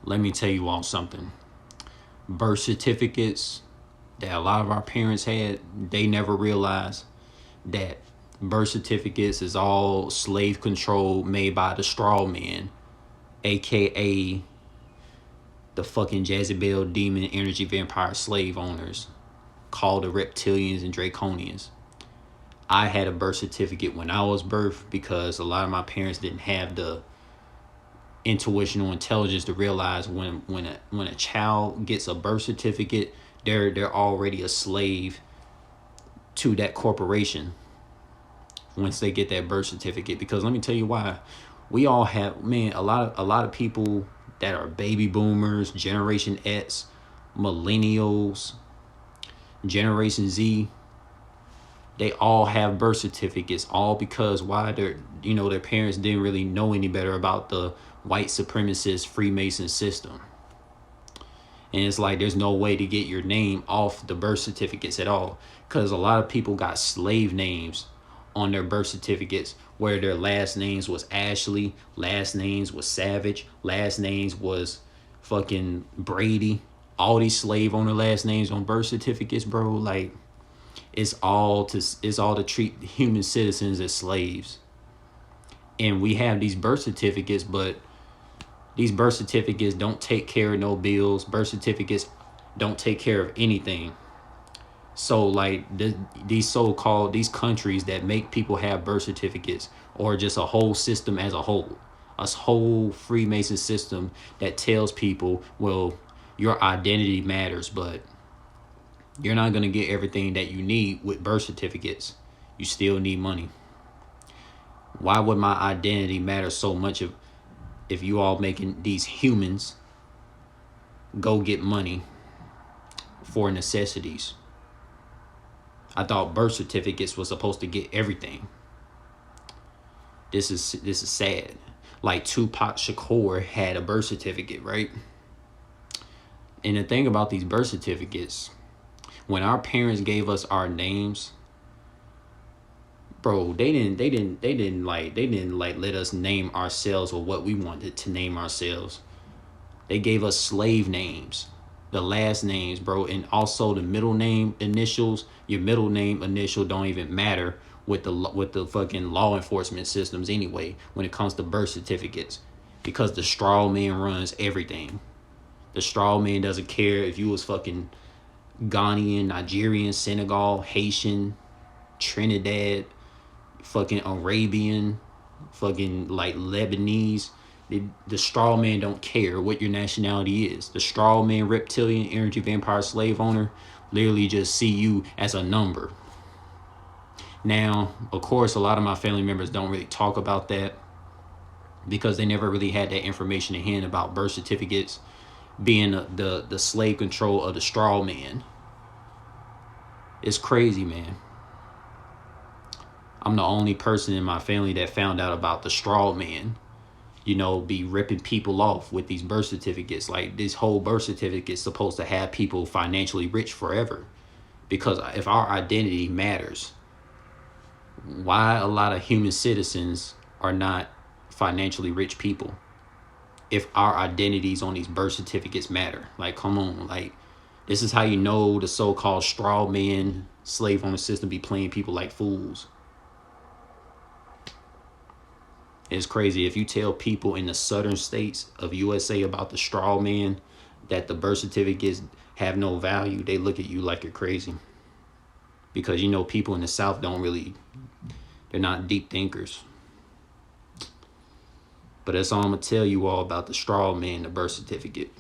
Let me tell you all something. Birth certificates that a lot of our parents had, they never realized that birth certificates is all slave control made by the straw man, aka the fucking Jezebel demon energy vampire slave owners called the reptilians and draconians. I had a birth certificate when I was birthed because a lot of my parents didn't have the intuitional intelligence to realize when a child gets a birth certificate, they're already a slave to that corporation once they get that birth certificate. Because let me tell you why. We all have, man, a lot of people that are baby boomers, Generation X, millennials, Generation Z, they all have birth certificates, all because why? Their parents didn't really know any better about the white supremacist Freemason system. And it's like there's no way to get your name off the birth certificates at all, because a lot of people got slave names on their birth certificates where their last names was Ashley, last names was Savage, last names was fucking Brady. All these slave owner last names on birth certificates, bro. Like, it's all to treat human citizens as slaves. And we have these birth certificates, but these birth certificates don't take care of no bills. Birth certificates don't take care of anything. So like these so-called these countries that make people have birth certificates, or just a whole system as a whole Freemason system that tells people, well, your identity matters, but you're not going to get everything that you need with birth certificates. You still need money. Why would my identity matter so much if you all making these humans go get money for necessities? I thought birth certificates was supposed to get everything. This is sad. Like Tupac Shakur had a birth certificate, right? And the thing about these birth certificates, when our parents gave us our names, bro, they didn't let us name ourselves or what we wanted to name ourselves. They gave us slave names, the last names, bro, and also the middle name initials. Your middle name initial don't even matter with the fucking law enforcement systems anyway when it comes to birth certificates, because the straw man runs everything. The straw man doesn't care if you was fucking Ghanaian, Nigerian, Senegal, Haitian, Trinidad, fucking Arabian, fucking like Lebanese. The straw man don't care what your nationality is. The straw man, reptilian, energy vampire, slave owner literally just see you as a number. Now, of course, a lot of my family members don't really talk about that because they never really had that information in hand about birth certificates being the slave control of the straw man. It's crazy, man. I'm the only person in my family that found out about the straw man, be ripping people off with these birth certificates. Like, this whole birth certificate is supposed to have people financially rich forever. Because if our identity matters, why a lot of human citizens are not financially rich people if our identities on these birth certificates matter? Like, come on. Like, this is how you know the so-called straw man slave owner system be playing people like fools. It's crazy. If you tell people in the southern states of USA about the straw man, that the birth certificates have no value, they look at you like you're crazy. Because people in the South they're not deep thinkers. But that's all I'm going to tell you all about the straw man, the birth certificate.